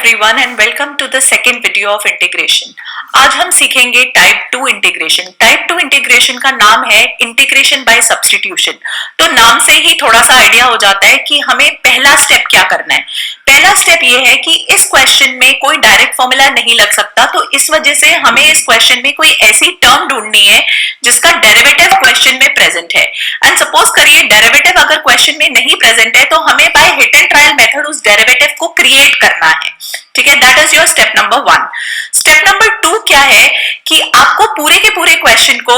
everyone and welcome to the second video of integration. आज हम सीखेंगे टाइप 2 इंटीग्रेशन. टाइप 2 इंटीग्रेशन का नाम है इंटीग्रेशन बाय सब्स्टिट्यूशन. तो नाम से ही थोड़ा सा आइडिया हो जाता है कि हमें पहला स्टेप क्या करना है. पहला स्टेप ये है कि इस क्वेश्चन में कोई डायरेक्ट फॉर्मूला नहीं लग सकता, तो इस वजह से हमें इस क्वेश्चन में कोई ऐसी टर्म ढूंढनी है जिसका डेरिवेटिव क्वेश्चन में प्रेजेंट है. एंड सपोज करिए डेरिवेटिव अगर क्वेश्चन में नहीं प्रेजेंट है तो हमें by hit and trial method उस डेरिवेटिव को क्रिएट करना है. ठीक है, that is your step number 1. Step number 2 क्या है कि आपको पूरे के पूरे क्वेश्चन को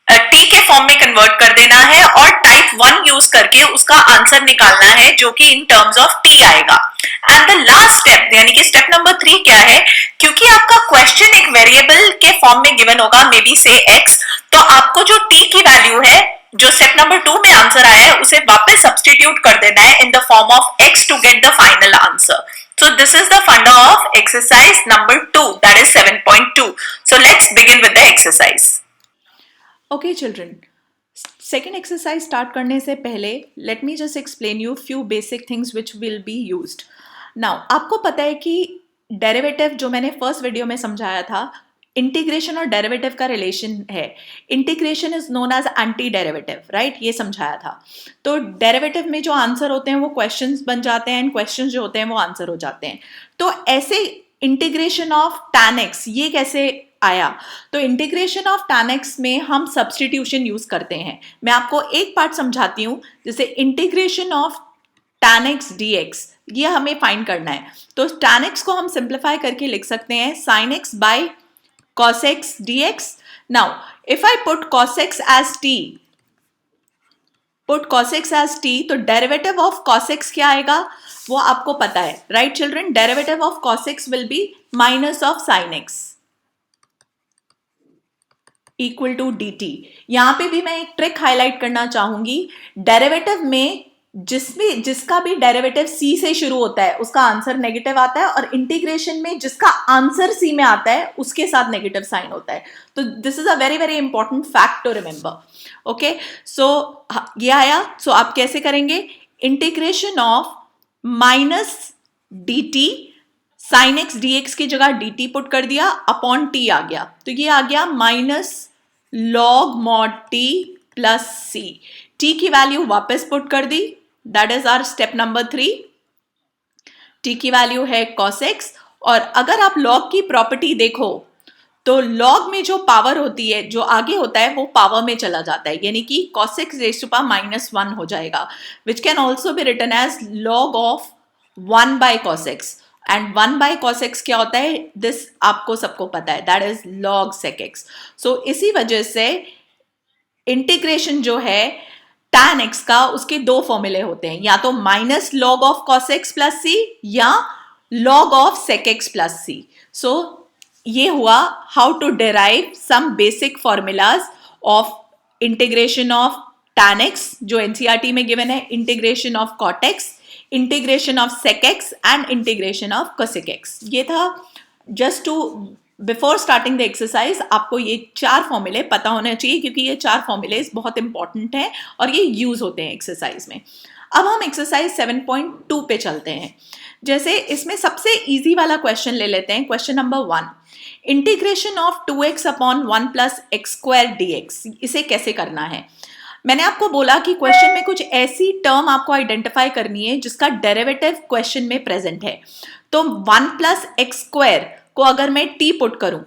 टी के फॉर्म में कन्वर्ट कर देना है और टाइप 1 यूज करके उसका आंसर निकालना है जो कि इन टर्म्स ऑफ टी आएगा. एंड द लास्ट स्टेप यानी कि स्टेप नंबर 3 क्या है, क्योंकि आपका क्वेश्चन एक वेरिएबल के फॉर्म में गिवन होगा, मे बी से एक्स, तो आपको जो टी की वैल्यू है जो स्टेप नंबर 2 में आंसर आया है उसे वापस सब्स्टिट्यूट कर देना है in the form of x to get the final answer. So this is the funda of exercise number 2, that is 7.2. So let's begin with the exercise. Okay children, second exercise start करने से पहले let me just explain you few basic things which will be used. Now आपको पता है कि derivative जो मैंने first video में समझाया था, इंटीग्रेशन और डेरिवेटिव का रिलेशन है. Integration is known as anti derivative, right, ये समझाया था. तो डेरिवेटिव में जो आंसर होते हैं वो क्वेश्चंस बन जाते हैं एंड क्वेश्चंस जो होते हैं वो आंसर हो जाते हैं. तो ऐसे इंटीग्रेशन ऑफ tan x ये कैसे आया? तो इंटीग्रेशन ऑफ tan x में हम सब्स्टिट्यूशन यूज करते हैं. मैं आपको एक पार्ट समझाती हूँ. जैसे integration of tan x dx ये हमें फाइंड करना है. तो tan x को हम सिंप्लीफाई करके लिख सकते हैं sin x by cos x dx. Now, if I put cos x as t, तो डेरिवेटिव ऑफ cos x क्या आएगा वो आपको पता है, right children? Derivative of cos x will be minus of sin x equal to dt. यहां पे भी मैं एक ट्रिक हाईलाइट करना चाहूंगी. डेरिवेटिव में जिसका भी डेरिवेटिव c से शुरू होता है उसका आंसर नेगेटिव आता है, और इंटीग्रेशन में जिसका आंसर c में आता है उसके साथ नेगेटिव साइन होता है. तो this is a very very important fact to remember. Okay, so ये आया. सो आप कैसे करेंगे? Integration of minus D T, sine X D X की जगह डी टी पुट कर दिया, अपॉन टी आ गया. तो ये आ गया minus log mod T plus C. T की वैल्यू वापस पुट कर दी, that is our step number 3. T की वैल्यू है cos x, और अगर आप log की प्रॉपर्टी देखो तो log में जो पावर होती है, जो आगे होता है वो पावर में चला जाता है, यानी कि cos x raise to power -1 हो जाएगा, which can also be written as log of 1 by cos x. And 1 by cos x क्या होता है? दिस आपको सबको पता है, that is log sec x. सो इसी वजह से इंटीग्रेशन जो है tan x का, उसके दो फॉर्मूले होते हैं, या तो minus log of cos x plus C या log of sec x plus C. So ये हुआ how to derive some basic formulas of integration of tan x जो एनसीईआरटी में गिवन है, integration of cot x, integration of sec x and integration of cosec x. ये था just to before starting the exercise आपको ये 4 फॉर्मूले पता होने चाहिए, क्योंकि ये 4 फॉर्मूले बहुत इंपॉर्टेंट हैं और ये यूज होते हैं एक्सरसाइज में. अब हम एक्सरसाइज 7.2 पे चलते हैं. जैसे इसमें सबसे इजी वाला क्वेश्चन ले लेते हैं, question number 1. Integration of 2x upon 1 plus x square dx, इसे कैसे करना है? मैंने आपको बोला कि क्वेश्चन में कुछ ऐसी टर्म आपको आइडेंटिफाई करनी है जिसका डेरिवेटिव क्वेश्चन में प्रेजेंट है. तो 1 प्लस एक्स स्क्वायर को अगर मैं t पुट करूं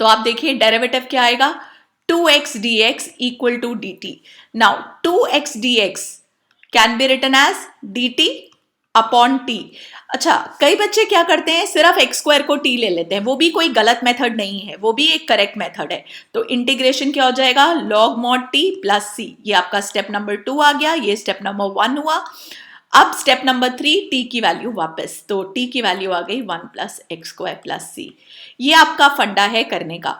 तो आप देखिए डेरिवेटिव क्या आएगा, 2x dx equal to dt. Now 2x dx can be written as dt upon t. अच्छा, कई बच्चे क्या करते हैं, सिर्फ x स्क्वायर को t ले लेते हैं. वो भी कोई गलत मेथड नहीं है, वो भी एक करेक्ट मेथड है. तो इंटीग्रेशन क्या हो जाएगा, log mod t plus c. ये आपका स्टेप नंबर 2 आ गया, ये स्टेप नंबर 1 हुआ. अब स्टेप नंबर 3, t की वैल्यू वापस, तो t की वैल्यू आ गई 1 प्लस एक्स स्क्वायर प्लस सी. ये आपका फंडा है करने का.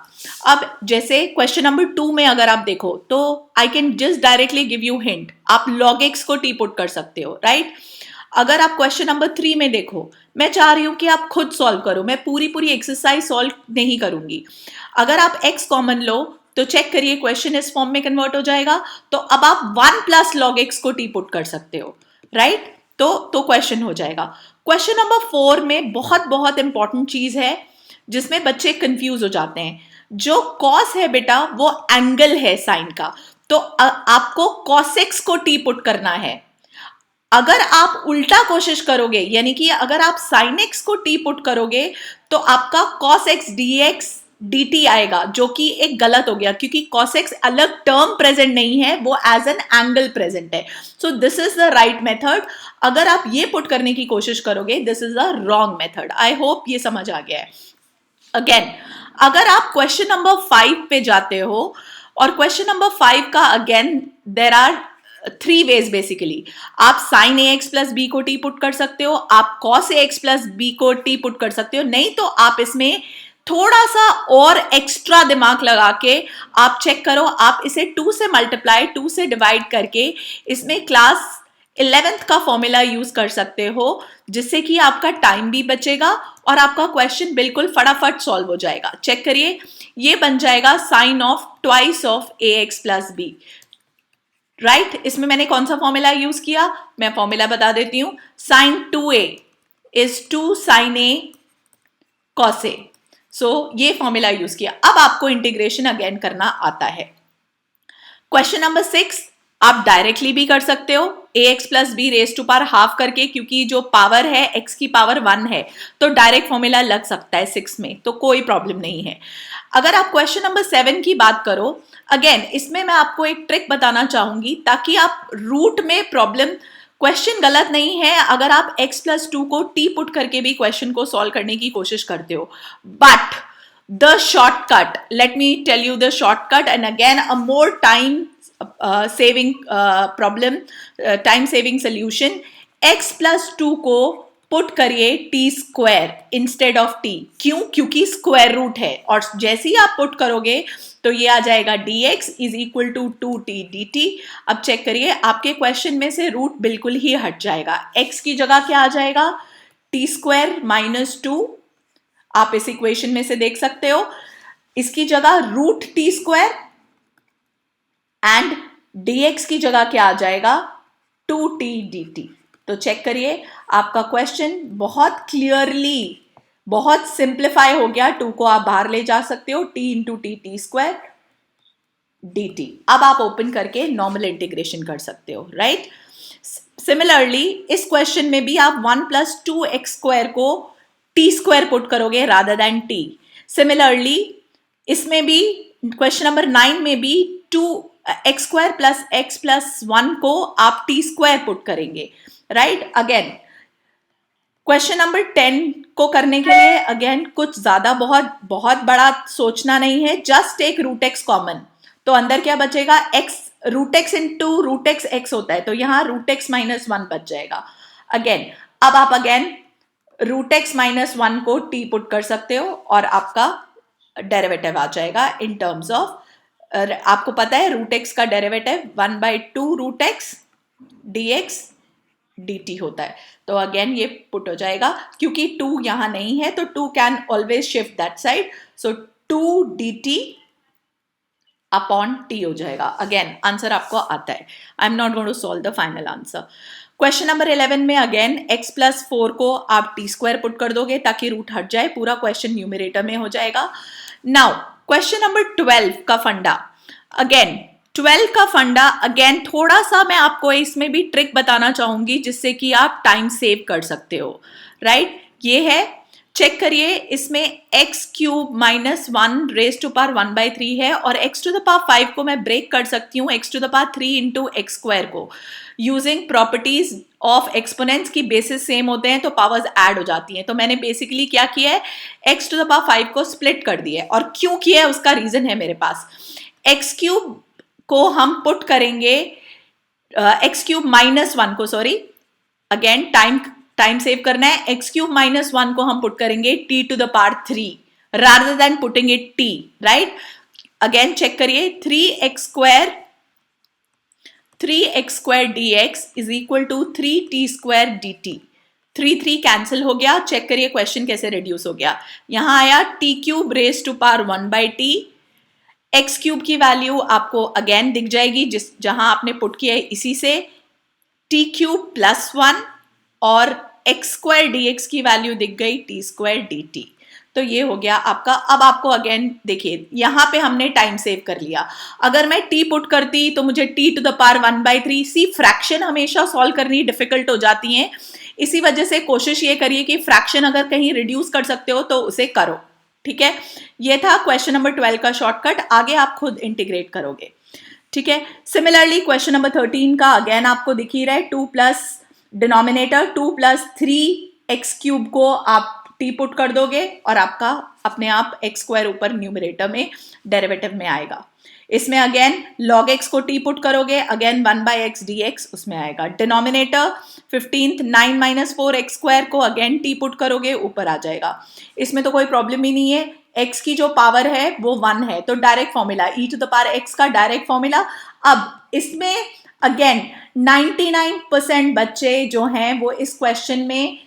अब जैसे क्वेश्चन नंबर 2 में अगर आप देखो तो I can just directly give you hint, आप log x को t पुट कर सकते हो, राइट? अगर आप क्वेश्चन नंबर 3 में देखो, मैं चाह रही हूं कि आप खुद सॉल्व करो, मैं पूरी एक्सरसाइज सॉल्व नहीं करूंगी. अगर आप x कॉमन लो तो चेक करिए क्वेश्चन इस फॉर्म में कन्वर्ट हो जाएगा. तो अब आप 1 प्लस log x को t पुट कर सकते हो, राइट? तो क्वेश्चन हो जाएगा. क्वेश्चन नंबर 4 में बहुत बहुत इंपॉर्टेंट चीज है जिसमें बच्चे कंफ्यूज हो जाते हैं। जो कॉस है बेटा वो एंगल है साइन का, तो आपको cos x को टी पुट करना है। अगर आप उल्टा कोशिश करोगे, यानी कि अगर आप sin x को t पुट करोगे तो आपका cos x dx dt आएगा, जो कि एक गलत हो गया क्योंकि cos x अलग टर्म प्रेजेंट नहीं है, वो एज एन एंगल प्रेजेंट है। So this is the right method. अगर आप ये पुट करने की कोशिश करोगे, this is the wrong method. I hope ये समझ आ गया है। अगेन, अगर आप क्वेश्चन नंबर 5 पे जाते हो, और क्वेश्चन नंबर 5 का again there are 3 ways basically. आप sine a x plus b को टी पुट कर सकते हो, आप cos a x plus b को टी पुट कर सकते हो, नहीं तो आप इसमें थोड़ा सा और एक्स्ट्रा दिमाग लगा के आप चेक करो। आप इसे 2 से मल्टीप्लाई 2 से डिवाइड करके इसमें क्लास 11th का फॉर्मूला यूज कर सकते हो, जिससे कि आपका टाइम भी बचेगा और आपका क्वेश्चन बिल्कुल फटाफट सॉल्व हो जाएगा। चेक करिए, ये बन जाएगा sine of twice of a x plus b, right. इसमें मैंने कौन सा फॉर्मूला यूज किया, मैं फॉर्मूला बता देती हूं। Sine 2a is 2 sine A cos A. So ये फॉर्मूला यूज किया। अब आपको इंटीग्रेशन अगेन करना आता है। क्वेश्चन नंबर 6 आप डायरेक्टली भी कर सकते हो, A x plus B raise to power half करके, क्योंकि जो पावर है एक्स की पावर 1 है, तो डायरेक्ट फॉर्मूला लग सकता है 6 में, तो कोई प्रॉब्लम नहीं है। अगर आप क्वेश्चन नंबर 7 की बात करो, अगेन इसमें मैं आपको एक ट्रिक बताना चाहूंगी ताकि आप रूट में प्रॉब्लम, क्वेश्चन गलत नहीं है अगर आप x प्लस 2 को t पुट करके भी क्वेश्चन को सॉल्व करने की कोशिश करते हो, but the shortcut, let me tell you the shortcut and again a more time saving problem, time saving solution. x plus 2 को पुट करिए t square instead of t. क्यों? क्योंकि स्क्वायर रूट है, और जैसे ही आप पुट करोगे तो ये आ जाएगा dx is equal to 2t dt। अब चेक करिए, आपके क्वेश्चन में से रूट बिल्कुल ही हट जाएगा। x की जगह क्या आ जाएगा, टी स्क्वायर माइनस 2, आप इस इक्वेशन में से देख सकते हो। इसकी जगह root t square and dx की जगह क्या आ जाएगा, 2t dt। तो चेक करिए, आपका क्वेश्चन बहुत क्लियरली, बहुत सिंप्लीफाई हो गया। 2 को आप बाहर ले जा सकते हो, t into T square dt। अब आप ओपन करके नॉर्मल इंटीग्रेशन कर सकते हो, राइट। सिमिलरली इस क्वेश्चन में भी आप 1 प्लस 2x स्क्वायर को टी स्क्वायर पुट करोगे रादर देन t। सिमिलरली इसमें भी क्वेश्चन नंबर 9 में भी 2x square plus x plus 1 को आप टी स्क्वायर पुट करेंगे, राइट। अगेन क्वेश्चन नंबर 10 को करने के लिए अगेन कुछ ज्यादा बहुत बड़ा सोचना नहीं है, just take root x common. तो अंदर क्या बचेगा, x root x into root x x होता है, तो यहाँ रूट एक्स माइनस 1 बच जाएगा। अगेन अब आप अगेन रूट एक्स माइनस 1 को t पुट कर सकते हो और आपका डेरिवेटिव आ जाएगा इन टर्म्स ऑफ, आपको पता है रूट एक्स का derivative 1/2 root x dx dt होता है। तो अगेन ये पुट हो जाएगा, क्योंकि 2 यहां नहीं है तो 2 can always shift that side, so 2 dt upon t हो जाएगा। अगेन आंसर आपको आता है। I am not going to solve the final answer. Question number 11 में अगेन x प्लस 4 को आप टी स्क्वायर पुट कर दोगे ताकि रूट हट जाए, पूरा क्वेश्चन न्यूमरेटर में हो जाएगा। नाउ क्वेश्चन नंबर 12 का फंडा, अगेन 12 का फंडा, अगेन थोड़ा सा मैं आपको इसमें भी ट्रिक बताना चाहूंगी जिससे कि आप टाइम सेव कर सकते हो, राइट। ये है, चेक करिए, इसमें x cube minus 1 raise to power 1/3 है, और x टू द पावर 5 को मैं ब्रेक कर सकती हूँ x to the power 3 into x square को। यूजिंग प्रॉपर्टीज ऑफ एक्सपोनेंट्स की बेसिस सेम होते हैं तो पावर्स ऐड हो जाती हैं। तो मैंने बेसिकली क्या किया है, x टू द पावर 5 को स्प्लिट कर दिया है, और क्यों किया है उसका रीजन है मेरे पास। x क्यूब को हम पुट करेंगे, x क्यूब माइनस 1 को, सॉरी अगेन टाइम सेव करना है, x क्यूब माइनस 1 को हम पुट करेंगे t to the power 3 rather than putting it t, right. Again check करिए, 3x square dx is equal to 3t square dt। 3 cancel हो गया। Check करिए question कैसे रिड्यूस हो गया, यहां आया t cube raise to power 1/t। X cube की वैल्यू आपको अगेन दिख जाएगी जहां आपने पुट किया है, इसी से t क्यूब प्लस 1 और एक्स स्क्वायर डी एक्स की वैल्यू दिख गई टी स्क्वायर डी टी। तो ये हो गया आपका। अब आपको अगेन देखिए यहाँ पे हमने टाइम सेव कर लिया। अगर मैं टी पुट करती तो मुझे t to the power 1/3, see fraction हमेशा सॉल्व करनी डिफिकल्ट हो जाती हैं, इसी वजह से कोशिश ये करिए कि फ्रैक्शन अगर कहीं रिड्यूस कर सकते हो तो उसे करो। ठीक है, ये था क्वेश्चन नंबर 12 का शॉर्टकट, आगे आप खुद इंटीग्रेट करोगे। ठीक है, सिमिलरली क्वेश्चन नंबर 13 का अगेन आपको दिख ही रहा है, 2 प्लस डिनोमिनेटर 2 प्लस 3x³ को आप टी पुट कर दोगे और आपका अपने आप एक्स स्क्वायर ऊपर न्यूमरेटर में डेरिवेटिव में आएगा। इसमें अगेन log x को टी पुट करोगे, अगेन 1/x dx उसमें आएगा। डिनोमिनेटर 15th 9 माइनस 4x² को अगेन टी पुट करोगे, ऊपर आ जाएगा। इसमें तो कोई प्रॉब्लम ही नहीं है, x की जो पावर है वो 1 है, तो direct formula e to the power x का डायरेक्ट फॉर्मूला। अब इसमें अगेन 99% बच्चे जो हैं वो इस क्वेश्चन में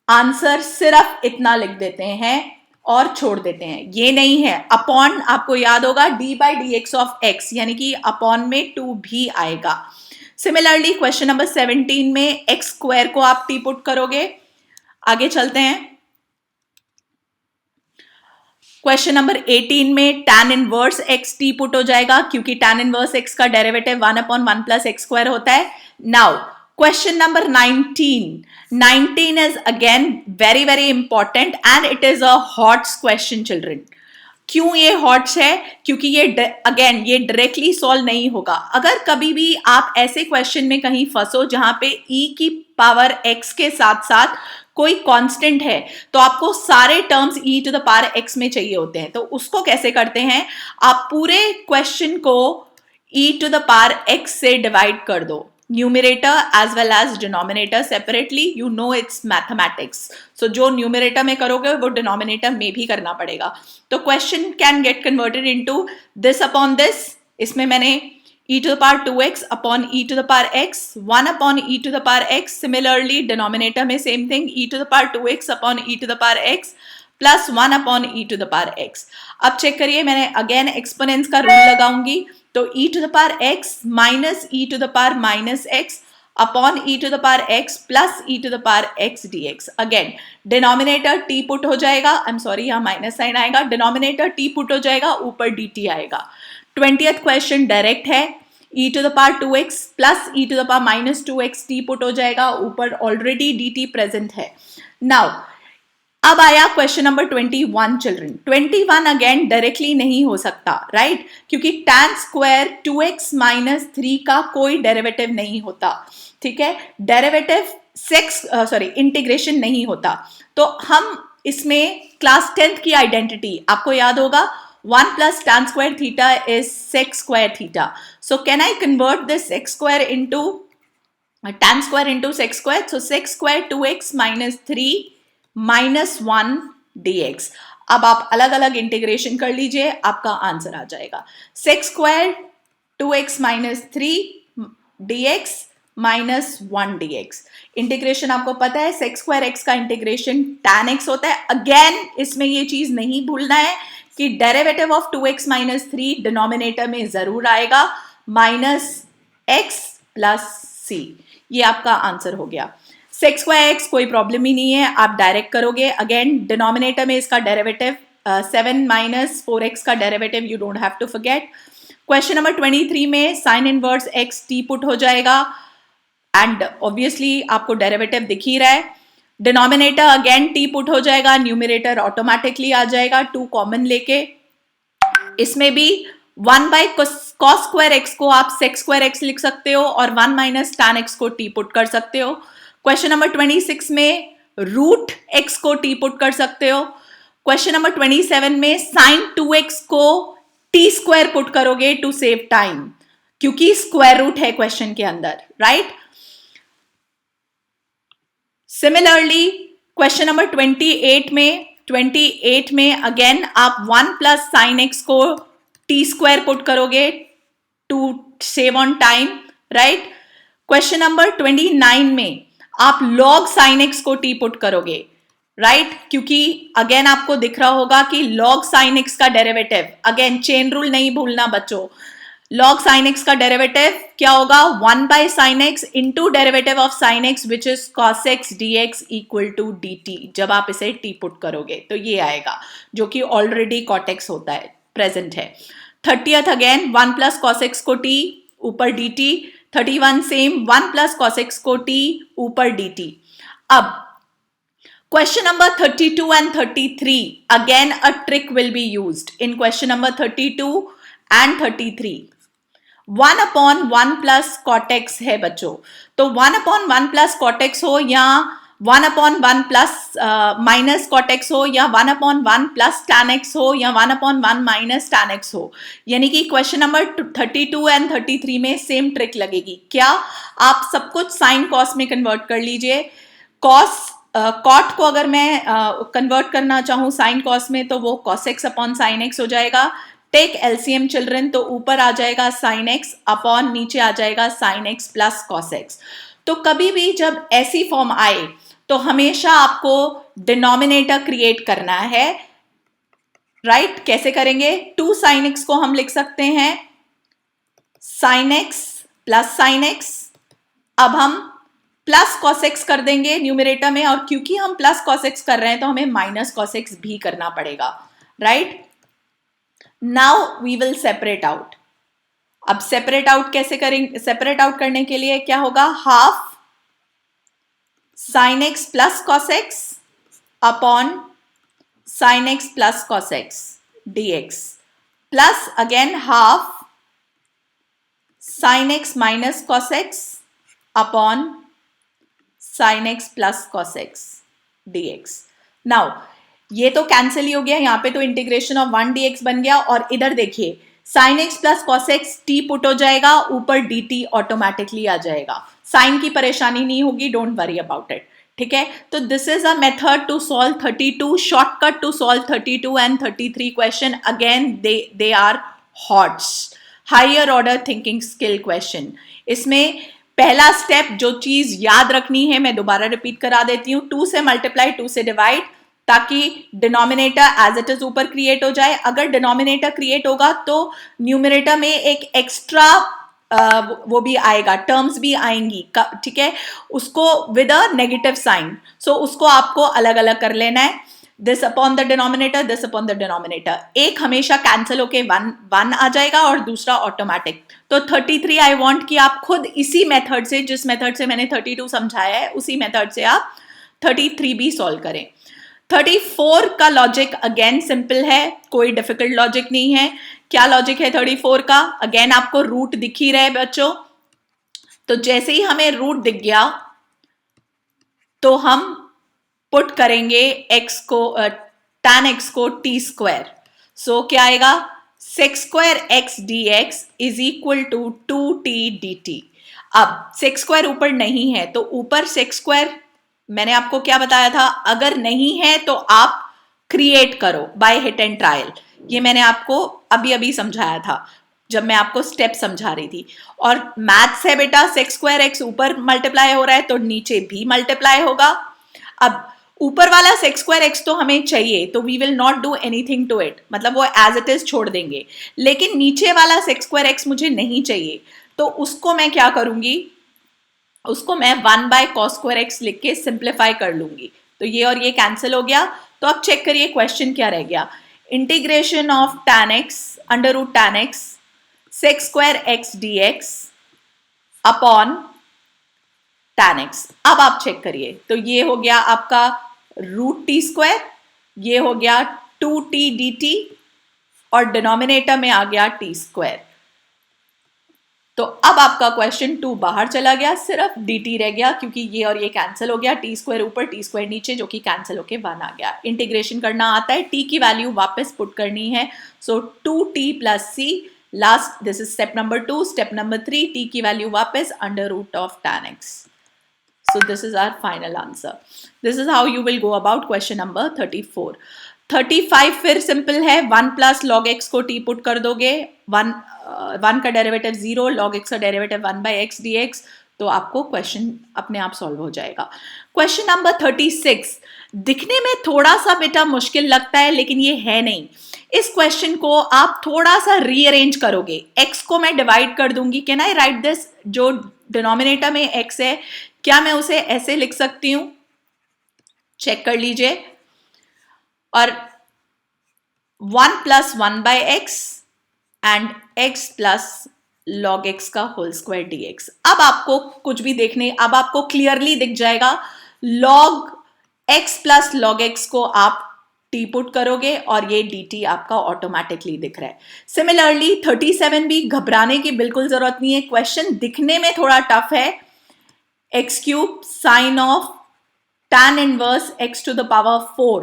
आंसर सिर्फ इतना लिख देते हैं और छोड़ देते हैं, ये नहीं है। अपॉन आपको याद होगा d/dx ऑफ x, यानी कि अपॉन में 2 भी आएगा। सिमिलरली क्वेश्चन नंबर 17 में x² को आप टी पुट करोगे। आगे चलते हैं, क्वेश्चन नंबर 18 में tan inverse x T put हो जाएगा, क्योंकि tan इनवर्स x का डेरिवेटिव 1/1 प्लस x² होता है। Now question number 19 is again very very important and it is a HOTS question children। क्यों ये HOTS है? क्योंकि ये अगेन ये डायरेक्टली सॉल्व नहीं होगा। अगर कभी भी आप ऐसे क्वेश्चन में कहीं फंसो जहां पे e की पावर x के साथ साथ कोई कांस्टेंट है, तो आपको सारे terms e to the power x में चाहिए होते हैं। तो उसको कैसे करते हैं, आप पूरे क्वेश्चन को e to the power x से डिवाइड कर दो, numerator as well as denominator separately. You know it's mathematics, so जो न्यूमरेटर में करोगे वो डिनोमिनेटर में भी करना पड़ेगा। तो question can get converted into this upon this. इसमें मैंने e to the power 2x upon e to the power x, 1 upon e to the power x। Similarly denominator में same thing, e to the power 2x upon e to the power x plus 1 upon e to the power x। अब check करिए, मैंने again exponents का rule लगाऊंगी, तो e to the power x minus e to the power minus x upon e to the power x plus e to the power x dx। Again denominator t put हो जाएगा, I am sorry यहाँ minus sign आएगा, denominator t put हो जाएगा, ऊपर dt आएगा। 20th question direct है, e to the power 2x plus e to the power minus 2x t put हो जाएगा, ऊपर ऑलरेडी dt प्रेजेंट है। नाउ अब आया question number 21 children. 21 again directly नहीं हो सकता, राइट? क्योंकि tan स्क्वायर 2x माइनस 3 का कोई डेरिवेटिव नहीं होता। ठीक है, डेरिवेटिव इंटीग्रेशन नहीं होता। तो हम इसमें क्लास 10th की आइडेंटिटी आपको याद होगा, 1 plus tan square theta is sec square theta. So can I convert this sec square into tan square into sec square? So sec square 2x minus 3 minus 1 dx। अब आप अलग अलग integration कर लीजिए, आपका आंसर आ जाएगा sec square 2x minus 3 dx minus 1 dx। Integration आपको पता है sec square x का इंटीग्रेशन tan x होता है। अगेन इसमें ये चीज नहीं भूलना है कि derivative of 2x minus 3 denominator में जरूर आएगा, माइनस x प्लस c। ये आपका आंसर हो गया। sec square x कोई प्रॉब्लम ही नहीं है, आप डायरेक्ट करोगे। अगेन डिनोमिनेटर में इसका डेरिवेटिव 7 माइनस 4x का derivative, you don't have to forget. Question number 23 में sine inverse x t put हो जाएगा एंड ऑब्वियसली आपको डेरिवेटिव दिख ही रहा है। डिनोमिनेटर अगेन t पुट हो जाएगा, न्यूमरेटर ऑटोमेटिकली आ जाएगा 2 कॉमन लेके। इसमें भी 1 बाई cos स्क्वायर x को आप sec स्क्वायर x लिख सकते हो और 1 माइनस tan x को t पुट कर सकते हो। क्वेश्चन नंबर 26 में रूट x को t पुट कर सकते हो। क्वेश्चन नंबर 27 में साइन 2x को t स्क्वायर पुट करोगे टू सेव टाइम, क्योंकि स्क्वायर रूट है क्वेश्चन के अंदर, राइट? सिमिलरली क्वेश्चन नंबर 28 में अगेन आप 1 प्लस साइन x को t स्क्वायर पुट करोगे to save on time, right? Question number 29 में आप log sin x को t पुट करोगे, राइट? क्योंकि अगेन आपको दिख रहा होगा कि log sin x का डेरिवेटिव, अगेन चेन रूल नहीं भूलना बच्चों, log sin x का डेरिवेटिव क्या होगा 1 by sin x into derivative of sin x which is cos x dx equal to dt। जब आप इसे t पुट करोगे तो ये आएगा जो कि ऑलरेडी cot x होता है, प्रेजेंट है। 30th again 1 plus cos x को t ऊपर dt, 31 same 1 plus cos x को t ऊपर dt। अब question number 32 and 33 again a trick will be used in question number 32 and 33। 1 upon 1 plus cot x है बच्चों, तो 1 upon 1 plus cot x हो या 1 upon 1 plus minus cot x हो या 1 upon 1 plus tan x हो या 1 upon 1 minus tan x हो, यानी कि क्वेश्चन नंबर 32 एंड 33 में सेम ट्रिक लगेगी। क्या आप सब कुछ साइन कॉस में कन्वर्ट कर लीजिए। कॉस कॉट को अगर मैं कन्वर्ट करना चाहूँ साइन कॉस में तो वो cos x upon sine x हो जाएगा। टेक एलसीएम चिल्ड्रन, तो ऊपर आ जाएगा साइन एक्स अपॉन नीचे आ जाएगा sine x plus cos x। तो कभी भी जब ऐसी फॉर्म आए तो हमेशा आपको डिनोमिनेटर क्रिएट करना है, राइट? कैसे करेंगे? 2 sin x को हम लिख सकते हैं sin x plus sin x। अब हम प्लस cos x कर देंगे न्यूमरेटर में, और क्योंकि हम प्लस cos x कर रहे हैं तो हमें माइनस cos x भी करना पड़ेगा, right? Now we will separate out. अब सेपरेट आउट कैसे करेंगे? सेपरेट आउट करने के लिए क्या होगा? Half sin x plus cos x upon sin x plus cos x dx plus again half sin x minus cos x upon sin x plus cos x dx। Now ये तो cancel ही हो गया, यहाँ पे तो इंटीग्रेशन ऑफ 1 dx बन गया, और इधर देखिए sin x plus cos x t put हो जाएगा, ऊपर dt ऑटोमेटिकली आ जाएगा। साइन की परेशानी नहीं होगी, डोंट वरी अबाउट इट, ठीक है? तो this is a method to solve 32, shortcut to solve 32 and 33 question. Again they are HOTS, higher order thinking skill question. इसमें पहला स्टेप जो चीज याद रखनी है मैं दोबारा रिपीट करा देती हूँ, 2 से मल्टीप्लाई 2 से डिवाइड, ताकि डिनोमिनेटर एज इट इज ऊपर क्रिएट हो जाए। अगर डिनोमिनेटर क्रिएट होगा तो न्यूमरेटर में एक एक्स्ट्रा वो भी आएगा, टर्म्स भी आएंगी, ठीक है? उसको विद अ नेगेटिव साइन, सो उसको आपको अलग अलग कर लेना है। This upon the denominator, this upon the denominator, एक हमेशा कैंसिल होके 1 आ जाएगा और दूसरा ऑटोमेटिक। तो 33 आई वांट कि आप खुद इसी मेथड से, जिस मेथड से मैंने 32 समझाया है, उसी मेथड से आप 33 भी सॉल्व करें। 34 का लॉजिक अगेन सिंपल है, कोई डिफिकल्ट लॉजिक नहीं है। क्या लॉजिक है 34 का? अगेन आपको रूट दिख ही रहे बच्चों, तो जैसे ही हमें रूट दिख गया तो हम पुट करेंगे x को tan x को t स्क्वायर। सो क्या आएगा? sec square x dx is equal to 2t dt। अब sec स्क्वायर ऊपर नहीं है तो ऊपर sec स्क्वायर, मैंने आपको क्या बताया था, अगर नहीं है तो आप क्रिएट करो बाय हिट एंड ट्रायल। ये मैंने आपको अभी अभी समझाया था जब मैं आपको स्टेप समझा रही थी। और मैथ्स है बेटा, sec स्क्वायर x ऊपर मल्टीप्लाई हो रहा है तो नीचे भी मल्टीप्लाई होगा। अब ऊपर वाला sec स्क्वायर x तो हमें चाहिए, तो we will not do anything to it, मतलब वो एज इट इज छोड़ देंगे। लेकिन नीचे वाला sec स्क्वायर x मुझे नहीं चाहिए, तो उसको मैं क्या करूंगी? उसको मैं 1 बाय cos स्क्वायर x लिख के सिंप्लीफाई कर लूंगी। तो ये और ये कैंसिल हो गया। तो अब चेक करिए क्वेश्चन क्या रह गया। Integration of tan x under root tan x sec square x dx upon tan x। अब आप चेक करिए, तो ये हो गया आपका रूट टी स्क्वायर, ये हो गया 2t dt, और डिनोमिनेटर में आ गया t स्क्वायर। तो अब आपका क्वेश्चन 2 बाहर चला गया, सिर्फ dt रह गया, क्योंकि ये और ये कैंसिल हो गया। t स्क्वायर ऊपर t स्क्वायर नीचे, जो कि कैंसिल होके 1 आ गया। इंटीग्रेशन करना आता है, t की वैल्यू वापस पुट करनी है। So 2t plus c, last, this is step number 2। Step number 3, t की वैल्यू वापस under root of tan x। So this is our final answer. This is how you will go about question number 34. 35 फिर simple है, 1 plus log x को t put कर दोगे, 1 का derivative 0, log x का derivative 1 by x D x, तो आपको question अपने आप सॉल्व हो जाएगा। क्वेश्चन नंबर 36 दिखने में थोड़ा सा बेटा मुश्किल लगता है, लेकिन ये है नहीं। इस क्वेश्चन को आप थोड़ा सा रीअरेंज करोगे। x को मैं डिवाइड कर दूंगी। Can I right this? जो डिनोमिनेटर में x है, क्या मैं उसे ऐसे लिख सकती हूं? चेक कर लीजिए। और 1 + 1/x and x plus log x का होल स्क्वायर dx। अब आपको कुछ भी देखने, अब आपको क्लियरली दिख जाएगा। log x plus log x को आप t पुट करोगे और ये dt आपका ऑटोमेटिकली दिख रहा है। सिमिलरली 37 भी घबराने की बिल्कुल जरूरत नहीं है। क्वेश्चन दिखने में थोड़ा टफ है। x³ sign of tan inverse x to the power 4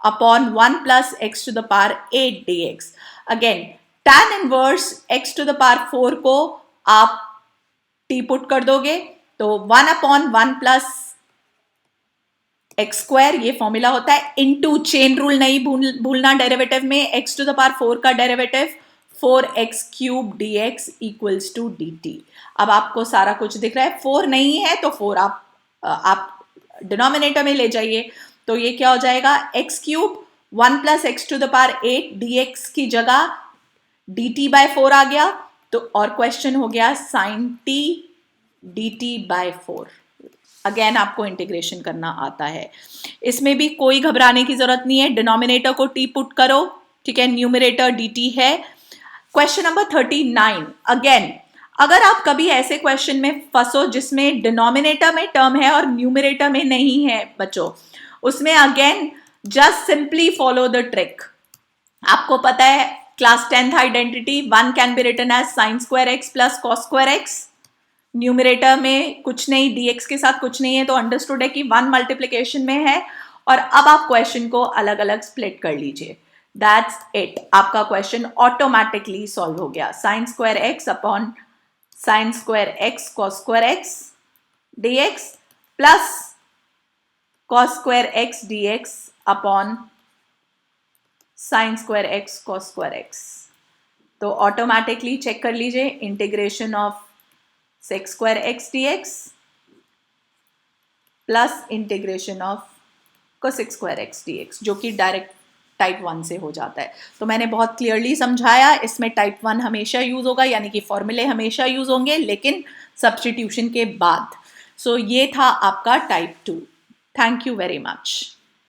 upon 1 plus x to the power 8 dx। Again tan inverse x to the power 4 को आप t पुट कर दोगे तो 1/1 plus x स्क्वायर, ये फॉर्मूला होता है, इनटू चेन रूल नहीं भूलना डेरिवेटिव में, x to the power 4 का derivative 4x³ dx equals to dt। अब आपको सारा कुछ दिख रहा है। 4 नहीं है तो 4 आप डिनोमिनेटर में ले जाइए, तो ये क्या हो जाएगा? x³ 1 plus x to the power 8 dx की जगह dt/4 आ गया, तो और क्वेश्चन हो गया sin t dt/4। अगेन आपको इंटीग्रेशन करना आता है, इसमें भी कोई घबराने की जरूरत नहीं है। डिनोमिनेटर को t पुट करो, ठीक है, न्यूमरेटर dt है। क्वेश्चन नंबर 39, अगेन अगर आप कभी ऐसे क्वेश्चन में फंसो जिसमें डिनोमिनेटर में टर्म है और न्यूमरेटर में नहीं है बच्चों, उसमें again just simply follow the trick. आपको पता है class 10th identity 1 can be written as sin square x plus cos square x। Numerator में कुछ नहीं, dx के साथ कुछ नहीं है, तो अंडरस्टूड है कि 1 मल्टीप्लीकेशन में है। और अब आप क्वेश्चन को अलग अलग स्प्लिट कर लीजिए। दैट्स इट, आपका क्वेश्चन ऑटोमेटिकली सॉल्व हो गया। sin square x upon sin square x cos square x dx plus cos square x dx upon sin square x cos square x। तो ऑटोमेटिकली चेक कर लीजिए, integration of sec square x dx plus integration of cosec square x dx, जो कि direct type 1 से हो जाता है। तो मैंने बहुत क्लियरली समझाया, इसमें टाइप 1 हमेशा यूज होगा, यानी कि फॉर्मूले हमेशा यूज होंगे, लेकिन सब्स्टिट्यूशन के बाद। सो ये था आपका type 2। Thank you very much.